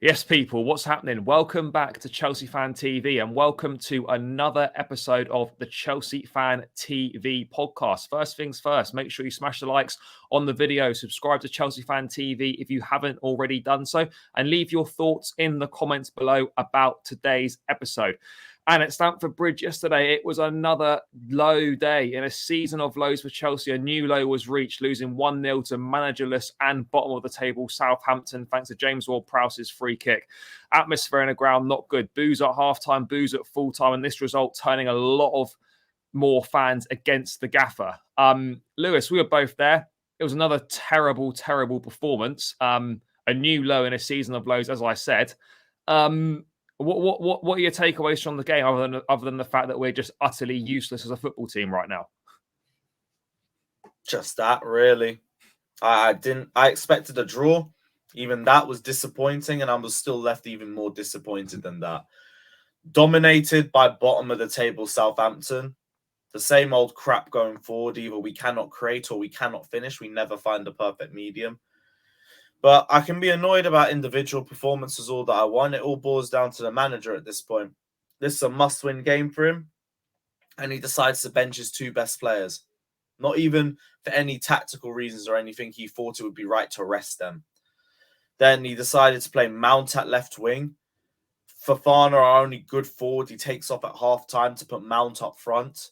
Yes, people, what's happening? Welcome back to Chelsea Fan TV and welcome to another episode of the Chelsea Fan TV podcast. First things first, make sure you smash the likes on the video, subscribe to Chelsea Fan TV if you haven't already done so, and leave your thoughts in the comments below about today's episode. And at Stamford Bridge yesterday, it was another low day in a season of lows for Chelsea. A new low was reached, losing 1-0 to managerless and bottom of the table Southampton, thanks to James Ward-Prowse's free kick. Atmosphere in the ground, not good. Boos at half-time, boos at full-time, and this result turning a lot of more fans against the gaffer. Lewis, we were both there. It was another terrible, terrible performance. A new low in a season of lows, as I said. What are your takeaways from the game, other than the fact that we're just utterly useless as a football team right now? Just that, really. I expected a draw. Even that was disappointing, and I was still left even more disappointed than that. Dominated by bottom of the table Southampton. The same old crap going forward. Either we cannot create or we cannot finish. We never find the perfect medium. But I can be annoyed about individual performances all that I want. It all boils down to the manager at this point. This is a must-win game for him. And he decides to bench his two best players. Not even for any tactical reasons or anything. He thought it would be right to rest them. Then he decided to play Mount at left wing. Fofana, our only good forward, he takes off at half-time to put Mount up front.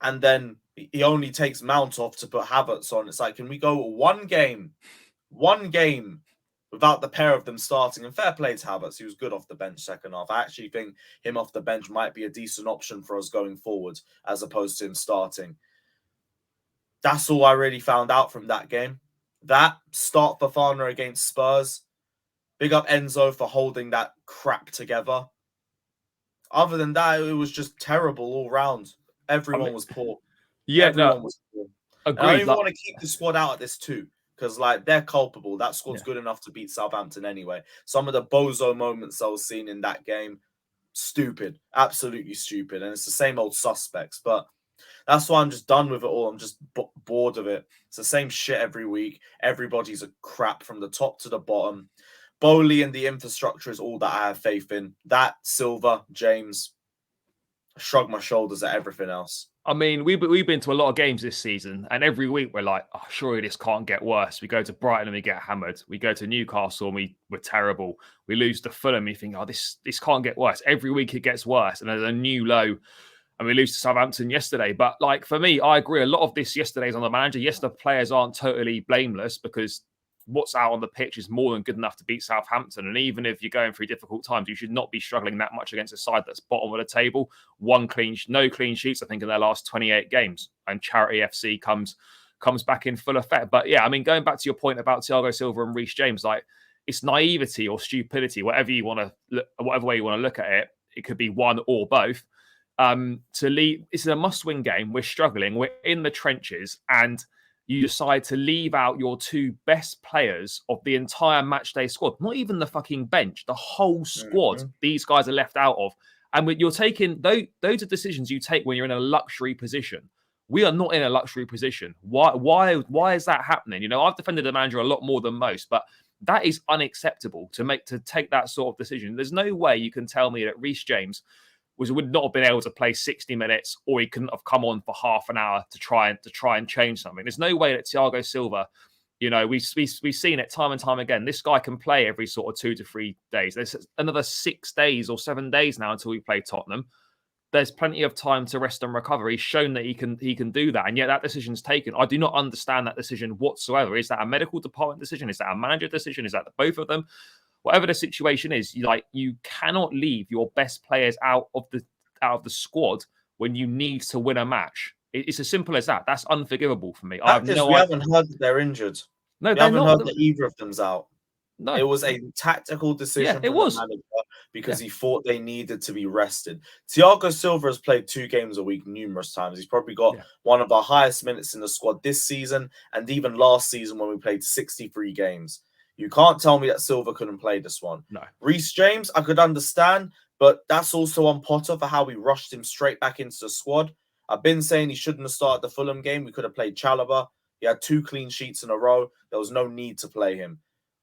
And then he only takes Mount off to put Havertz on. It's like, can we go one game without the pair of them starting? And fair play to Havertz, he was good off the bench second half. I actually think him off the bench might be a decent option for us going forward as opposed to him starting. That's all I really found out from that game. That start Fofana against Spurs. Big up Enzo for holding that crap together. Other than that, it was just terrible all round. Everyone was poor. Yeah, Everyone was poor. Agreed. I don't even want to keep the squad out of this too. Because, they're culpable. That squad's good enough to beat Southampton anyway. Some of the bozo moments I was seeing in that game, stupid. Absolutely stupid. And it's the same old suspects. But that's why I'm just done with it all. I'm just bored of it. It's the same shit every week. Everybody's a crap from the top to the bottom. Boehly and the infrastructure is all that I have faith in. That, Silva, James, I shrug my shoulders at everything else. I mean, we've been to a lot of games this season, and every week we're like, oh, surely this can't get worse. We go to Brighton and we get hammered. We go to Newcastle and we're terrible. We lose to Fulham. You think, oh, this can't get worse. Every week it gets worse, and there's a new low. And we lose to Southampton yesterday. But for me, I agree. A lot of this yesterday's on the manager. Yes, the players aren't totally blameless because what's out on the pitch is more than good enough to beat Southampton. And even if you're going through difficult times, you should not be struggling that much against a side that's bottom of the table. No clean sheets, I think, in their last 28 games. And Charity FC comes back in full effect. But yeah, I mean, going back to your point about Thiago Silva and Reece James, it's naivety or stupidity, whatever way you want to look at it. It could be one or both. To leave, it's a must-win game. We're struggling. We're in the trenches, and you decide to leave out your two best players of the entire matchday squad. Not even the fucking bench, the whole squad. Mm-hmm. These guys are left out of. And you're taking, those are decisions you take when you're in a luxury position. We are not in a luxury position. Why is that happening? I've defended the manager a lot more than most, but that is unacceptable to take that sort of decision. There's no way you can tell me that Reece James would not have been able to play 60 minutes, or he couldn't have come on for half an hour to try and change something. There's no way that Thiago Silva, we've seen it time and time again. This guy can play every sort of 2 to 3 days. There's another 6 days or 7 days now until we play Tottenham. There's plenty of time to rest and recover. He's shown that he can do that, and yet that decision's taken. I do not understand that decision whatsoever. Is that a medical department decision? Is that a manager decision? Is that both of them? Whatever the situation is, you cannot leave your best players out of the squad when you need to win a match. It's as simple as that. That's unforgivable for me. We haven't heard that they're injured. No, we haven't heard that either of them's out. No, it was a tactical decision from the manager because he thought they needed to be rested. Thiago Silva has played 2 games a week numerous times. He's probably got one of the highest minutes in the squad this season, and even last season when we played 63 games. You can't tell me that Silva couldn't play this one. No. Reece James, I could understand, but that's also on Potter for how we rushed him straight back into the squad. I've been saying he shouldn't have started the Fulham game. We could have played Chalobah. He had 2 clean sheets in a row. There was no need to play him.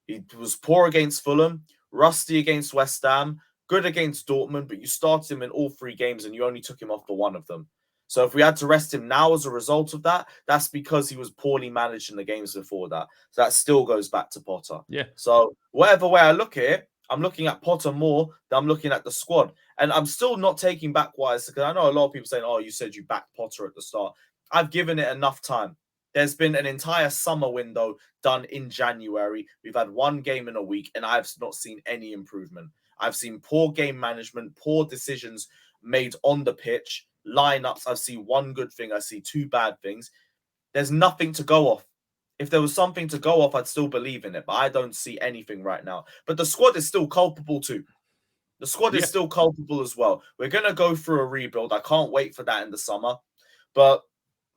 He was poor against Fulham. rusty against West Ham, good against Dortmund, but you started him in all 3 games and you only took him off for 1 of them. So if we had to rest him now as a result of that, that's because he was poorly managed in the games before that. So that still goes back to Potter. Yeah. So whatever way I look at it, I'm looking at Potter more than I'm looking at the squad. And I'm still not taking back Wise, because I know a lot of people saying, oh, you said you backed Potter at the start. I've given it enough time. There's been an entire summer window done in January. We've had 1 game in a week, and I've not seen any improvement. I've seen poor game management, poor decisions made on the pitch, lineups. I see 1 good thing. I see 2 bad things. There's nothing to go off. If there was something to go off, I'd still believe in it, but I don't see anything right now. But the squad is still culpable too. The squad is still culpable as well. We're going to go through a rebuild. I can't wait for that in the summer. But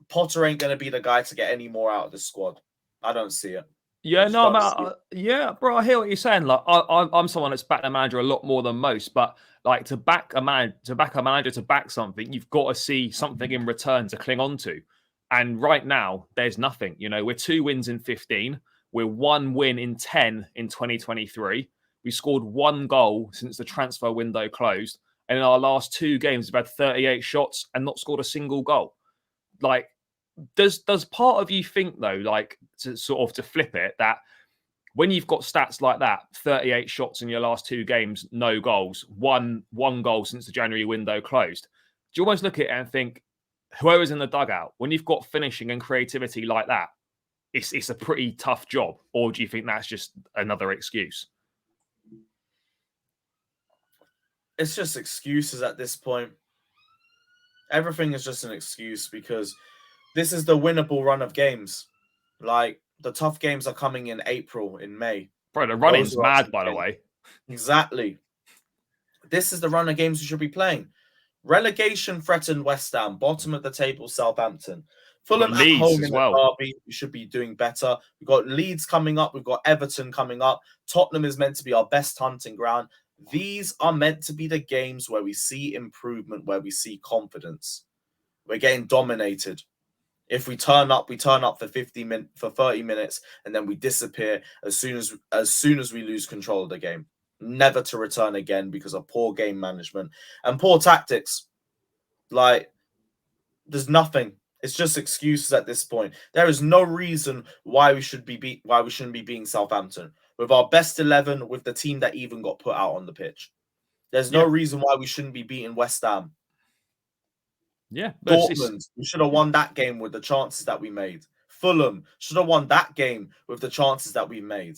Potter ain't going to be the guy to get any more out of the squad. I don't see it. Yeah, no, yeah, bro. I hear what you're saying. Like, I'm someone that's backed a manager a lot more than most, but like to back a manager to back something, you've got to see something in return to cling on to. And right now, there's nothing. You know, we're 2 wins in 15. We're 1 win in 10 in 2023. We scored 1 goal since the transfer window closed, and in our last 2 games, we've had 38 shots and not scored a single goal. Like, does part of you think though, like to flip it, that when you've got stats like that, 38 shots in your last 2 games, no goals, one goal since the January window closed, do you almost look at it and think, whoever's in the dugout, when you've got finishing and creativity like that, it's a pretty tough job? Or do you think that's just another excuse? It's just excuses at this point. Everything is just an excuse, because this is the winnable run of games. Like, the tough games are coming in April, in May. Bro, the running's mad, by the way. Exactly. This is the run of games we should be playing. Relegation threatened West Ham, bottom of the table Southampton. Fulham at home in the derby, we should be doing better. We've got Leeds coming up. We've got Everton coming up. Tottenham is meant to be our best hunting ground. These are meant to be the games where we see improvement, where we see confidence. We're getting dominated. If we turn up for 30 minutes, and then we disappear as soon as we lose control of the game, never to return again because of poor game management and poor tactics. Like, there's nothing. It's just excuses at this point. There is no reason why we shouldn't be beating Southampton with our best 11, with the team that even got put out on the pitch. There's no reason why we shouldn't be beating West Ham. Yeah, Dortmund, we should have won that game with the chances that we made. Fulham should have won that game with the chances that we made.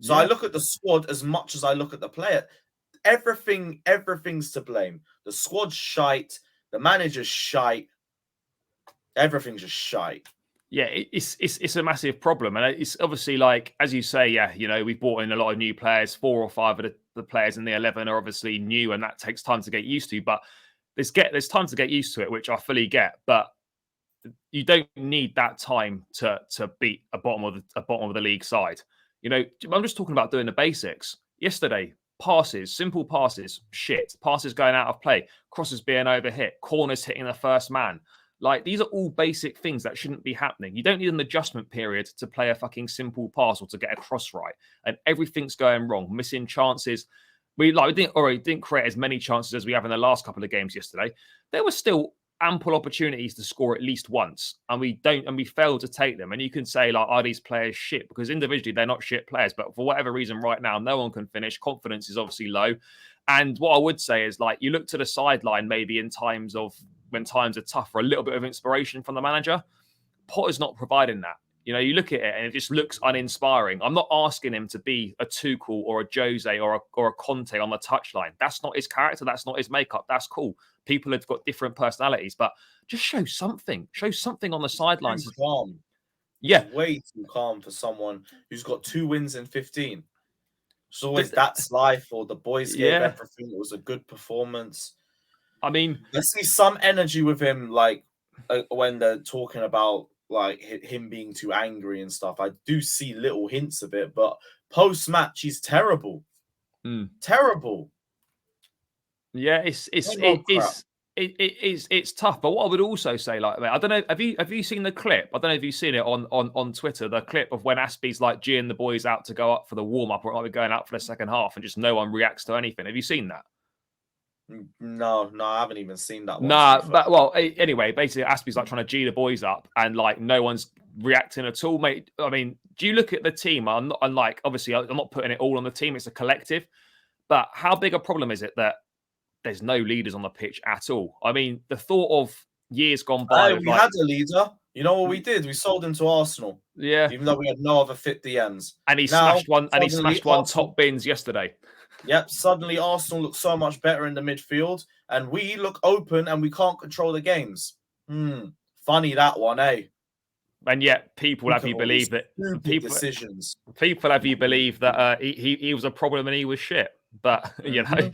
So I look at the squad as much as I look at the player. Everything's to blame. The squad's shite. The manager's shite. Everything's just shite. Yeah, it's a massive problem. And it's obviously, like, as you say, yeah, you know, we've brought in a lot of new players. 4 or 5 of the players in the 11 are obviously new, and that takes time to get used to. But there's time to get used to it, which I fully get. But you don't need that time to beat a bottom of the league side. You know, I'm just talking about doing the basics. Yesterday, simple passes, passes going out of play, crosses being overhit, corners hitting the first man. Like, these are all basic things that shouldn't be happening. You don't need an adjustment period to play a fucking simple pass or to get a cross right. And everything's going wrong, missing chances. We didn't create as many chances as we have in the last couple of games yesterday. There were still ample opportunities to score at least once, and we failed to take them. And you can say, like, are these players shit? Because individually they're not shit players, but for whatever reason right now no one can finish. Confidence is obviously low. And what I would say is, like, you look to the sideline maybe in times of when times are tough for a little bit of inspiration from the manager. Potter's not providing that. You know, you look at it and it just looks uninspiring. I'm not asking him to be a Tuchel or a Jose or a Kante on the touchline. That's not his character. That's not his makeup. That's cool. People have got different personalities, but just show something. Show something on the sidelines. Calm. Yeah. It's way too calm for someone who's got 2 wins in 15. It's always that's life, or the boys gave everything. It was a good performance. I mean, I see some energy with him, like when they're talking about, like, him being too angry and stuff. I do see little hints of it, but post-match he's terrible. Terrible. Yeah, it's it's tough. But what I would also say, like, I don't know, have you seen the clip? I don't know if you've seen it on Twitter, the clip of when Aspie's like geeing the boys out to go up for the warm up, or like going out for the second half, and just no one reacts to anything. Have you seen that? No, I haven't even seen that one. Nah, but well, anyway, basically, Aspie's like trying to G the boys up, and like no one's reacting at all, mate. I mean, do you look at the team? I'm like, obviously, I'm not putting it all on the team; it's a collective. But how big a problem is it that there's no leaders on the pitch at all? I mean, the thought of years gone by, We had a leader. You know what we did? We sold him to Arsenal. Yeah, even though we had no other fit DMs. And he smashed one. And he smashed one top bins yesterday. Yep. Suddenly, Arsenal look so much better in the midfield, and we look open, and we can't control the games. Funny that one, eh? And yet, people have you believe that decisions. People have you believe that he was a problem and he was shit. But you know,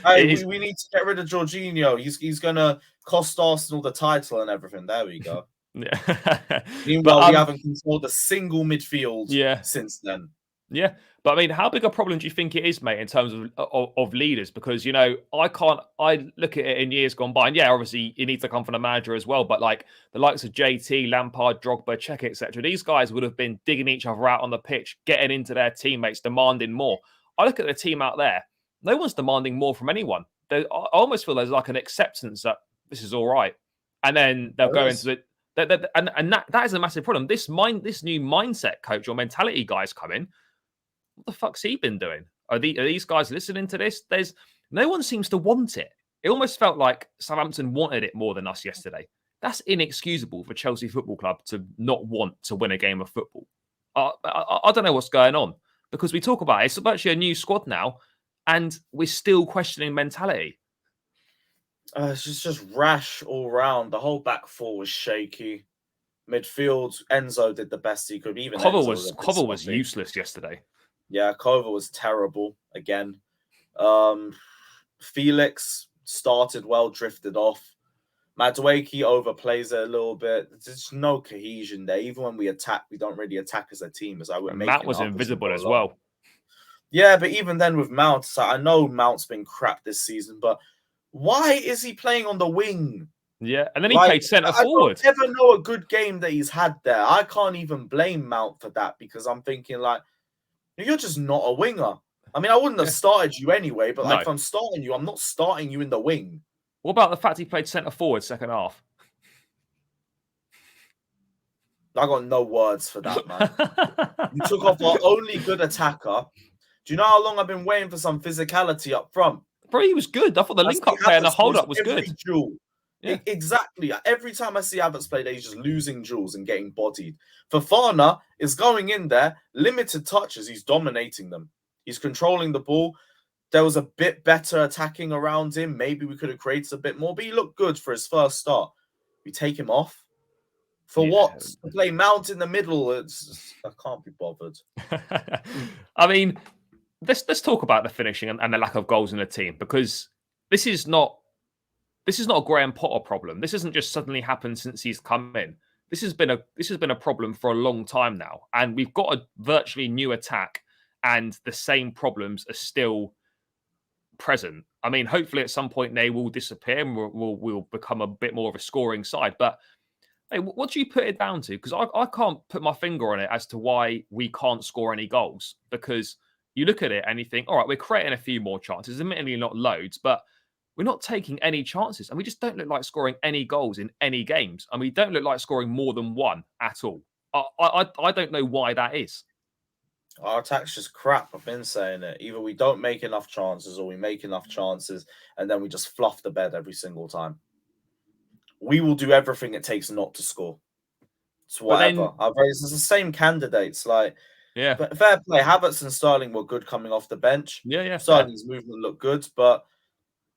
hey, we need to get rid of Jorginho. He's gonna cost Arsenal the title and everything. There we go. Meanwhile, we haven't controlled a single midfield since then. Yeah, but I mean, how big a problem do you think it is, mate, in terms of leaders? Because you know, I look at it in years gone by, and yeah, obviously, it needs to come from the manager as well. But like the likes of JT, Lampard, Drogba, Cech, etc., these guys would have been digging each other out on the pitch, getting into their teammates, demanding more. I look at the team out there; no one's demanding more from anyone. I almost feel there's like an acceptance that this is all right, and then they'll go into it. And that is a massive problem. This new mindset coach or mentality guys come in. What the fuck's he been doing? Are these guys listening to this? There's no one seems to want it. It almost felt like Southampton wanted it more than us yesterday. That's inexcusable for Chelsea Football Club to not want to win a game of football. I don't know what's going on, because we talk about it. It's actually a new squad now, and we're still questioning mentality. It's just rash all round. The whole back four was shaky. Midfield, Enzo did the best he could. Even Cover was useless yesterday. Yeah, Kova was terrible again. Felix started well, drifted off. Madueke overplays it a little bit. There's no cohesion there. Even when we attack, we don't really attack as a team. Matt was invisible as well. Yeah, but even then with Mount, I know Mount's been crap this season, but why is he playing on the wing? Yeah, and then he played centre forward. I don't ever know a good game that he's had there. I can't even blame Mount for that, because I'm thinking like, you're just not a winger. I mean, I wouldn't have started you anyway, but like, if I'm starting you, I'm not starting you in the wing. What about the fact he played centre forward second half? I got no words for that, man. You took off our only good attacker. Do you know how long I've been waiting for some physicality up front? Bro, he was good. I thought the link-up play and the hold-up was good. Yeah. Exactly. Every time I see Havertz play there, he's just losing duels and getting bodied. Fofana is going in there, limited touches. He's dominating them. He's controlling the ball. There was a bit better attacking around him. Maybe we could have created a bit more, but he looked good for his first start. We take him off. For what? To play Mount in the middle. I can't be bothered. I mean, let's talk about the finishing and the lack of goals in the team, because this is not a Graham Potter problem. This hasn't just suddenly happened since he's come in. This has been a problem for a long time now, and we've got a virtually new attack, and the same problems are still present. I mean, hopefully at some point they will disappear and we'll become a bit more of a scoring side. But hey, what do you put it down to? Because I can't put my finger on it as to why we can't score any goals. Because you look at it and you think, all right, we're creating a few more chances, admittedly not loads, but we're not taking any chances, and we just don't look like scoring any goals in any games, and we don't look like scoring more than one at all. I don't know why that is. Our attack's just crap. I've been saying it. Either we don't make enough chances, or we make enough chances and then we just fluff the bed every single time. We will do everything it takes not to score. It's whatever. It's the same candidates. Like, yeah, but fair play. Havertz and Sterling were good coming off the bench. Yeah. Sterling's movement looked good, but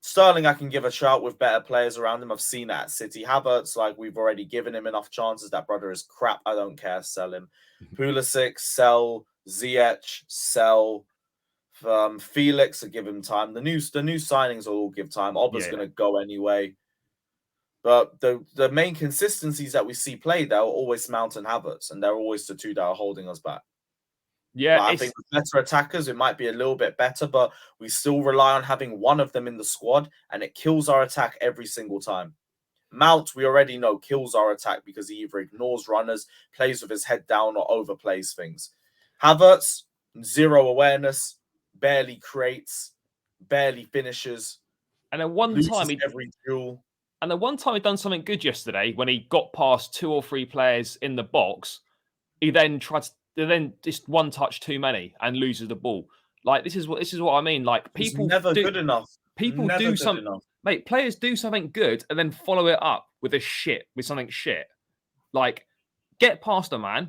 Sterling, I can give a shout with better players around him. I've seen it at City. Havertz, like, we've already given him enough chances. That brother is crap. I don't care. Sell him. Pulisic, sell. Ziyech, sell. Felix, give him time. The new signings will all give time. Oba's going to go anyway. But the main consistencies that we see played, they're always Mount and Havertz, and they're always the two that are holding us back. Yeah, Like, I think with better attackers, it might be a little bit better, but we still rely on having one of them in the squad, and it kills our attack every single time. Mount, we already know, kills our attack because he either ignores runners, plays with his head down, or overplays things. Havertz, zero awareness, barely creates, barely finishes, and then one time loses every duel. And the one time he done something good yesterday when he got past 2 or 3 players in the box, he then just one touch too many and loses the ball. Like this is what I mean. Like It's never good enough. People Never do good something, enough. mate. Players do something good and then follow it up with something shit. Like get past a man,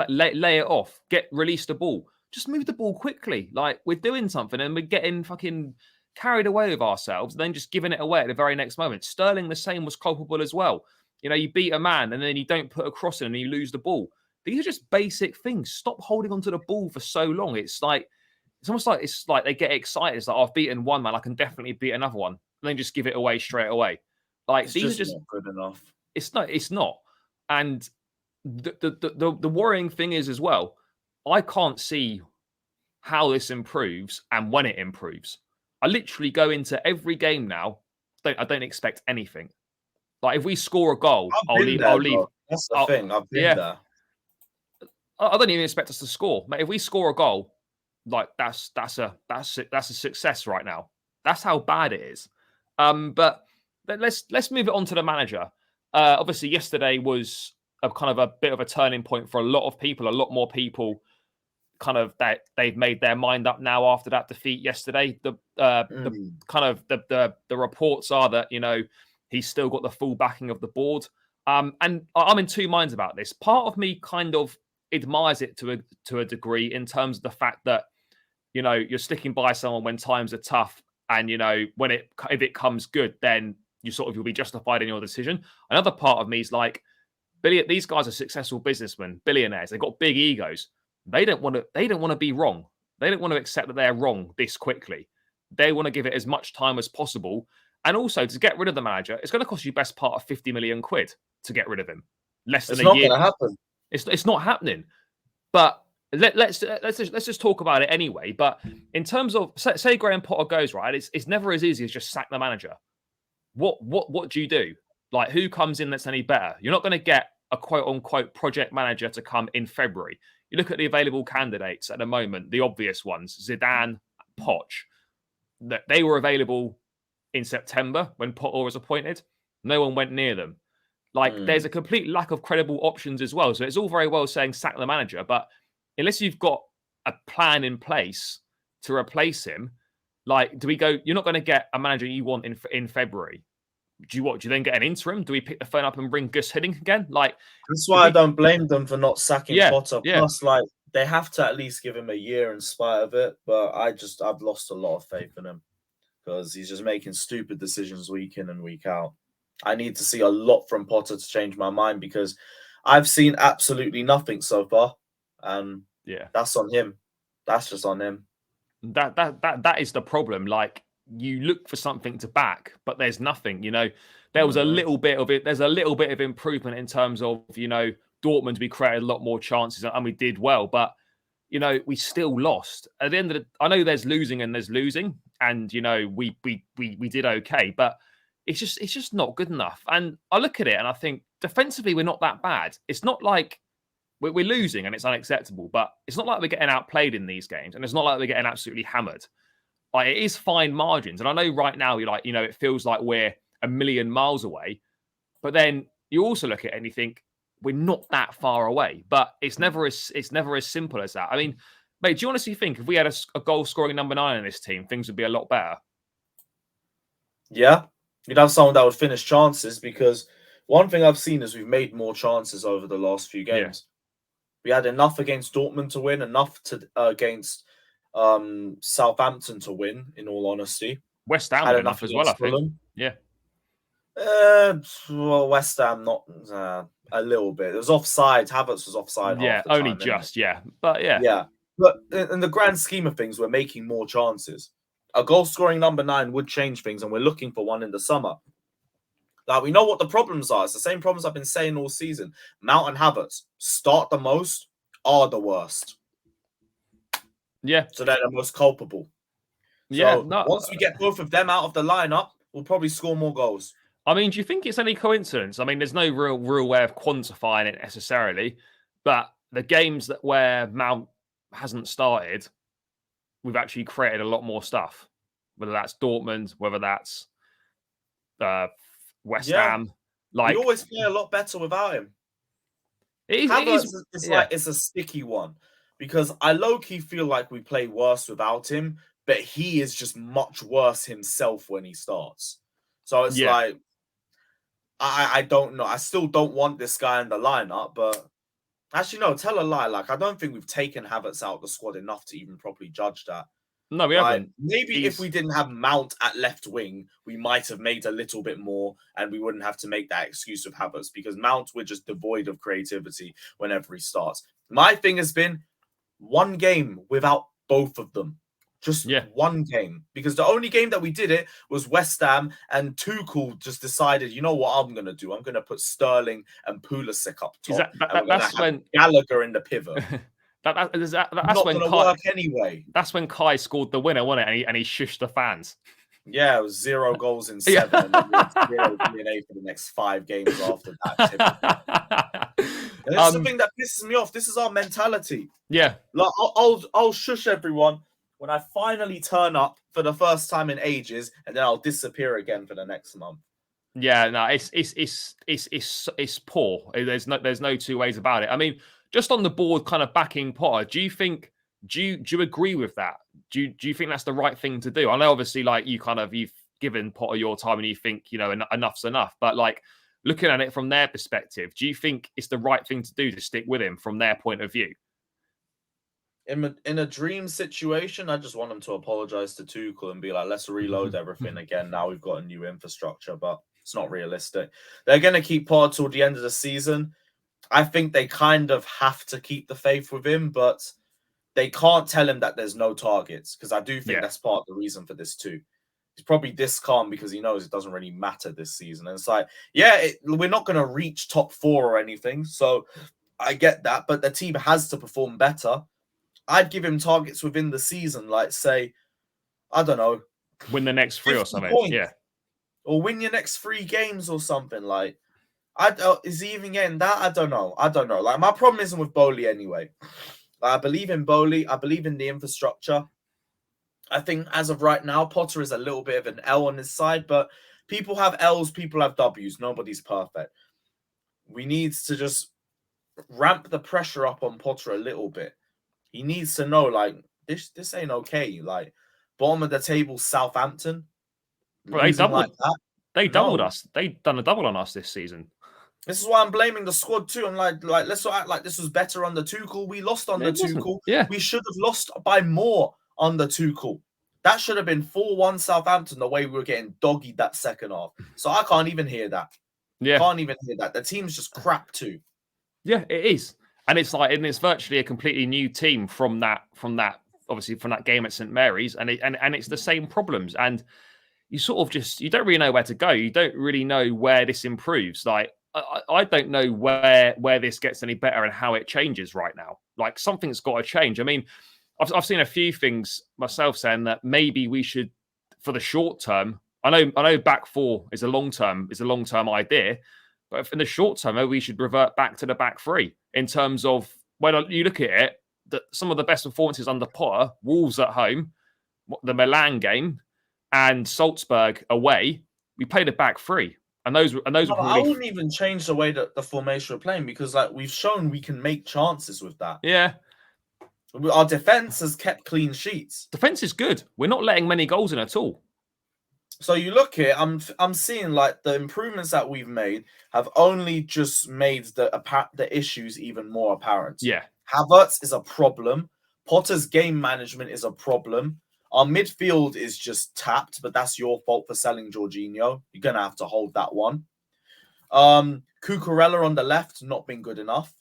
lay it off, release the ball, just move the ball quickly. Like we're doing something and we're getting fucking carried away with ourselves, then just giving it away at the very next moment. Sterling, the same, was culpable as well. You know, you beat a man and then you don't put a cross in and you lose the ball. These are just basic things. Stop holding onto the ball for so long. It's almost like they get excited. It's like, oh, I've beaten one man, I can definitely beat another one, and then just give it away straight away. Like it's these are just not good enough. It's not. And the worrying thing is as well, I can't see how this improves and when it improves. I literally go into every game now. I don't expect anything. Like if we score a goal, I'll leave. That's the thing. I've been there. I don't even expect us to score. Mate, if we score a goal, like that's a success right now. That's how bad it is. But let's move it on to the manager. Obviously, yesterday was a kind of a bit of a turning point for a lot of people. A lot more people kind of that they've made their mind up now after that defeat yesterday. The reports are that, you know, he's still got the full backing of the board. And I'm in two minds about this. Part of me kind of admires it to a degree in terms of the fact that, you know, you're sticking by someone when times are tough, and you know if it comes good, then you'll be justified in your decision. Another part of me is like, these guys are successful businessmen, billionaires. They've got big egos. They don't want to be wrong. They don't want to accept that they're wrong this quickly. They want to give it as much time as possible. And also, to get rid of the manager, it's going to cost you best part of 50 million quid to get rid of him. Less than a year. It's not going to happen. It's not happening. But let's just talk about it anyway. But in terms of say Graham Potter goes, right, it's never as easy as just sack the manager. What do you do? Like, who comes in that's any better? You're not going to get a quote unquote project manager to come in February. You look at the available candidates at the moment, the obvious ones, Zidane, Poch. That they were available in September when Potter was appointed. No one went near them. Like, there's a complete lack of credible options as well. So it's all very well saying sack the manager, but unless you've got a plan in place to replace him, like, do we go? You're not going to get a manager you want in February. Do you then get an interim? Do we pick the phone up and bring Gus Hiddink again? Like, that's why I don't blame them for not sacking Potter. Yeah. Plus, like, they have to at least give him a year in spite of it. But I've lost a lot of faith in him because he's just making stupid decisions week in and week out. I need to see a lot from Potter to change my mind because I've seen absolutely nothing so far. Yeah, that's on him. That's just on him. That is the problem. Like, you look for something to back, but there's nothing. You know, there was a little bit of it. There's a little bit of improvement in terms of, you know, Dortmund. We created a lot more chances and we did well, but you know, we still lost. At the end of I know there's losing and there's losing, and you know, we did okay, but it's just not good enough. And I look at it and I think defensively we're not that bad. It's not like we're losing and it's unacceptable, but it's not like we're getting outplayed in these games, and it's not like we're getting absolutely hammered. Like, it is fine margins. And I know right now you're like, you know, it feels like we're a million miles away, but then you also look at it and you think we're not that far away. But it's never as simple as that. I mean, mate, do you honestly think if we had a goal scoring number 9 in this team, things would be a lot better? Yeah, you'd have someone that would finish chances, because one thing I've seen is we've made more chances over the last few games. We had enough against Dortmund to win, enough against Southampton to win, in all honesty. West Ham had enough as well, I think. Yeah. Well, West Ham, not a little bit. It was offside. Havertz was offside. Yeah, half the only time, just, yeah. But yeah. Yeah. But in the grand scheme of things, we're making more chances. A goal-scoring number 9 would change things, and we're looking for one in the summer. Like, we know what the problems are. It's the same problems I've been saying all season. Mount and Havertz, start the most, are the worst. Yeah. So they're the most culpable. Yeah. So No. once we get both of them out of the lineup, we'll probably score more goals. I mean, do you think it's any coincidence? I mean, there's no real way of quantifying it necessarily, but the games where Mount hasn't started, we've actually created a lot more stuff. Whether that's Dortmund, whether that's uh, West Yeah, Ham, we like always play a lot better without him. it Havertz is. is Yeah, like it's a sticky one because I low-key feel like we play worse without him, but he is just much worse himself when he starts. So it's yeah. like I don't know. I still don't want this guy in the lineup, but actually no, tell a lie. Like I don't think we've taken Havertz out of the squad enough to even properly judge that. No, we Like haven't. maybe if He's we didn't have Mount at left wing, we might have made a little bit more, and we wouldn't have to make that excuse of Havertz because Mount we're just devoid of creativity whenever he starts. My thing has been one game without both of them. Just yeah. one game. Because the only game that we did it was West Ham, and Tuchel just decided, you know what I'm going to do? I'm going to put Sterling and Pulisic up Is top, and we're going to that's have when Gallagher in the pivot. that's Not when going to work anyway. That's when Kai scored the winner, wasn't it? And he shushed the fans. Yeah, it was 0 goals in Yeah. 7, and then we had 0 DNA for the next 5 games after that. And it's something that pisses me off. This is our mentality. Yeah. Like, I'll shush everyone when I finally turn up for the first time in ages, and then I'll disappear again for the next month. Yeah, no, it's poor. There's no two ways about it. I mean, just on the board, kind of backing Potter. Do you agree with that? Do you think that's the right thing to do? I know, obviously, like you've given Potter your time, and you think enough's enough. But like looking at it from their perspective, do you think it's the right thing to do to stick with him from their point of view? In a dream situation, I just want them to apologize to Tuchel and be like, let's reload everything again. Now we've got a new infrastructure, but it's not realistic. They're going to keep Potter till the end of the season. I think they kind of have to keep the faith with him, but they can't tell him that there's no targets because I do think that's part of the reason for this too. He's probably this calm because he knows it doesn't really matter this season. And it's like, we're not going to reach top 4 or anything. So I get that, but the team has to perform better. I'd give him targets within the season, like say, I don't know, win the next 3 or something. points, yeah, or win your next 3 games or something. Like, is he even getting that? I don't know. Like, my problem isn't with Boehly anyway. I believe in Boehly. I believe in the infrastructure. I think as of right now, Potter is a little bit of an L on his side, but people have L's, people have W's. Nobody's perfect. We need to just ramp the pressure up on Potter a little bit. He needs to know, like, this ain't okay. Like, bottom of the table, Southampton. Bro, they doubled No. us. They done a double on us this season. This is why I'm blaming the squad too. I'm like let's not act like this was better under Tuchel. We lost under Tuchel. Yeah. We should have lost by more under Tuchel. That should have been 4-1 Southampton, the way we were getting doggied that second half. So I can't even hear that. Yeah. Can't even hear that. The team's just crap too. Yeah, it is. And it's it's virtually a completely new team from that obviously from that game at St Mary's, and it's the same problems. And you sort of you don't really know where to go. You don't really know where this improves. Like I don't know where this gets any better and how it changes right now. Like something's got to change. I mean, I've seen a few things myself saying that maybe we should, for the short term. I know back 4 is a long term idea, but in the short term, maybe we should revert back to the back 3 in terms of when you look at it. That some of the best performances under Potter, Wolves at home, the Milan game, and Salzburg away, we played a back 3. And those were probably... I wouldn't even change the way that the formation we're playing because like we've shown we can make chances with that. Yeah. Our defense has kept clean sheets. Defense is good. We're not letting many goals in at all. So you look here, I'm seeing like the improvements that we've made have only just made the issues even more apparent. Yeah. Havertz is a problem. Potter's game management is a problem. Our midfield is just tapped, but that's your fault for selling Jorginho. You're going to have to hold that one. Cucurella on the left, not been good enough.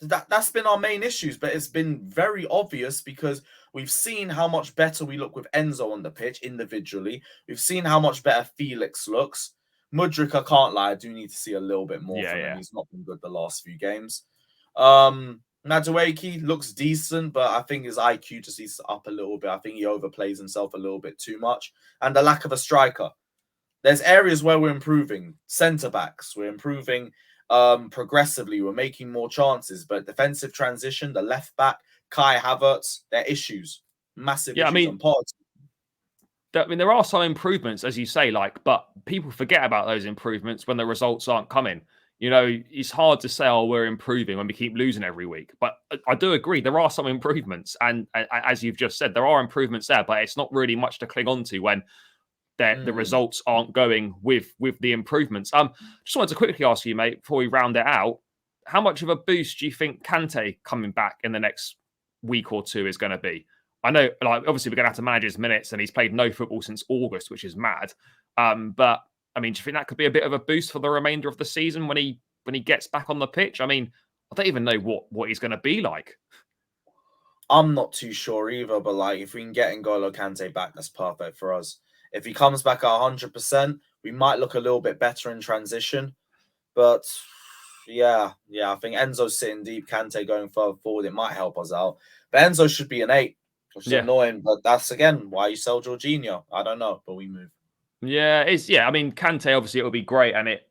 That's been our main issues, but it's been very obvious because we've seen how much better we look with Enzo on the pitch individually. We've seen how much better Felix looks. Mudryk, I can't lie, I do need to see a little bit more from him. He's not been good the last few games. Madueke looks decent, but I think his IQ just needs to up a little bit. I think he overplays himself a little bit too much. And the lack of a striker. There's areas where we're improving. Centre backs, we're improving progressively. We're making more chances. But defensive transition, the left back, Kai Havertz, they're issues. Massive issues. I mean, there are some improvements, as you say, but people forget about those improvements when the results aren't coming. It's hard to say, oh, we're improving when we keep losing every week. But I do agree, there are some improvements. And as you've just said, there are improvements there, but it's not really much to cling on to when the results aren't going with the improvements. Just wanted to quickly ask you, mate, before we round it out, how much of a boost do you think Kante coming back in the next week or two is going to be? I know, obviously, we're going to have to manage his minutes, and he's played no football since August, which is mad. But I mean, do you think that could be a bit of a boost for the remainder of the season when he gets back on the pitch? I mean, I don't even know what he's going to be like. I'm not too sure either, but if we can get N'Golo Kante back, that's perfect for us. If he comes back at 100%, we might look a little bit better in transition. But yeah, I think Enzo's sitting deep, Kante going further forward, it might help us out. But Enzo should be an 8, which is annoying. But that's, again, why you sell Jorginho. I don't know, but we move. Yeah, I mean, Kante, obviously, it'll be great, and it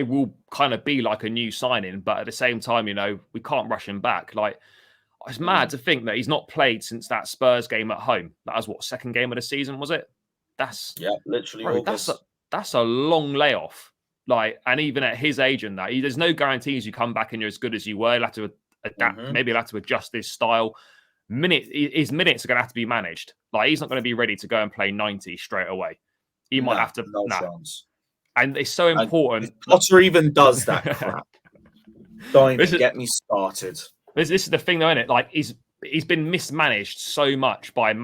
will kind of be like a new signing, but at the same time, we can't rush him back. It's mad to think that he's not played since that Spurs game at home. That was what, second game of the season, was it? Literally August. That's a long layoff. And even at his age and that, there's no guarantees you come back and you're as good as you were. He'll have to adapt. Maybe he'll have to adjust his style. His minutes are going to have to be managed. He's not going to be ready to go and play 90 straight away. He might have to. No chance. And it's so important. Potter even does that crap. Don't even get me started. This is the thing, though, isn't it? He's been mismanaged so much by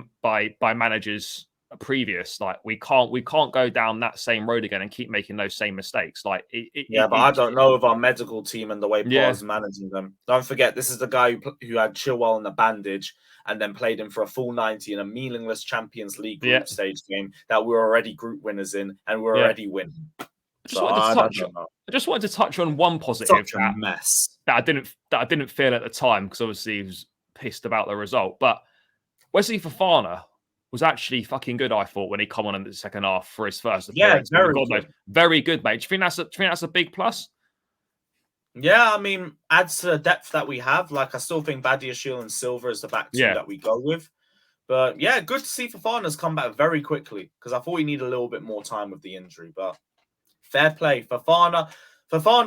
managers previous. We can't go down that same road again and keep making those same mistakes. But I don't know of our medical team and the way Potter's managing them. Don't forget, this is the guy who had Chilwell in the bandage and then played him for a full 90 in a meaningless Champions League group stage game that we're already group winners in, and we're already winning. I just wanted to touch on one positive. Such a mess that I didn't feel at the time, because obviously he was pissed about the result. But Wesley Fofana was actually fucking good, I thought, when he come on in the second half for his first appearance. Very good, mate. Do you think that's a big plus? Yeah, I mean, adds to the depth that we have. I still think Badiashile and Silva is the back two that we go with. But yeah, good to see Fofana's come back very quickly, because I thought he needed a little bit more time with the injury. But fair play. Fofana,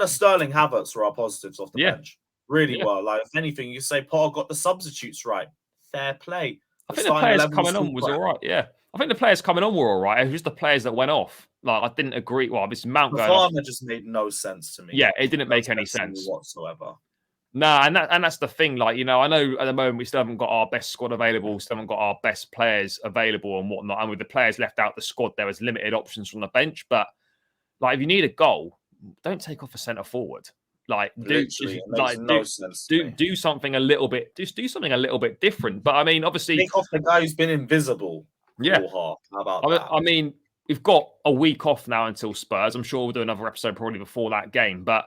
Sterling, Havertz were our positives off the bench. Really well. If anything, you say Potter got the substitutes right. Fair play. I think the players coming on was all right. Yeah. I think the players coming on were all right. It was just the players that went off. I didn't agree. Well, obviously Mount going off. Fofana just made no sense to me. Yeah, it didn't make any sense whatsoever. Nah, and that's the thing. I know at the moment we still haven't got our best squad available, still haven't got our best players available and whatnot. And with the players left out the squad, there was limited options from the bench. But if you need a goal, don't take off a centre forward. Do something a little bit. Just do something a little bit different. But I mean, obviously, take off the guy who's been invisible. Yeah. How about that? I mean, we've got a week off now until Spurs. I'm sure we'll do another episode probably before that game. But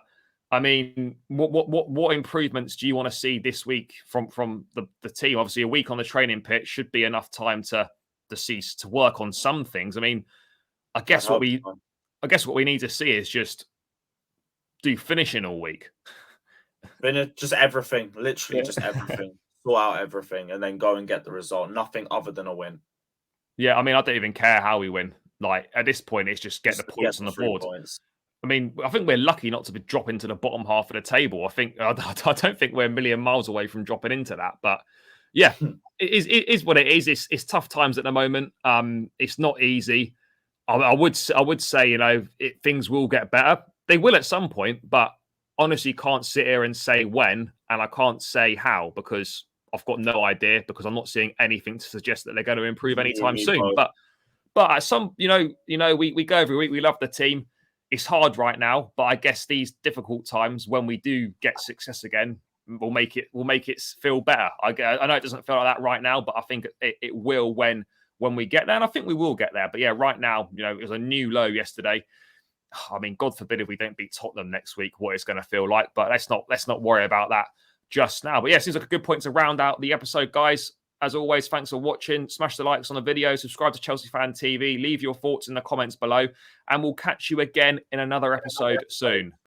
I mean, what improvements do you want to see this week from the team? Obviously, a week on the training pitch should be enough time to cease to work on some things. I mean, I guess what we need to see is just do finishing all week. Just everything, literally just everything. Sort out everything and then go and get the result. Nothing other than a win. Yeah, I mean, I don't even care how we win. At this point, it's just get the points on the board. I mean, I think we're lucky not to be dropping to the bottom half of the table. I don't think we're a million miles away from dropping into that. But yeah, it is what it is. It's tough times at the moment. It's not easy. I would say, things will get better. They will at some point, but honestly, can't sit here and say when, and I can't say how, because I've got no idea, because I'm not seeing anything to suggest that they're going to improve anytime soon. But at some, we go every week. We love the team. It's hard right now, but I guess these difficult times, when we do get success again, will make it feel better. I know it doesn't feel like that right now, but I think it will when we get there, and I think we will get there. But yeah, right now, it was a new low yesterday. I mean, God forbid if we don't beat Tottenham next week, what it's going to feel like. But let's not worry about that just now. But yeah, it seems like a good point to round out the episode, guys. As always, thanks for watching. Smash the likes on the video, subscribe to Chelsea Fan TV, leave your thoughts in the comments below, and we'll catch you again in another episode soon.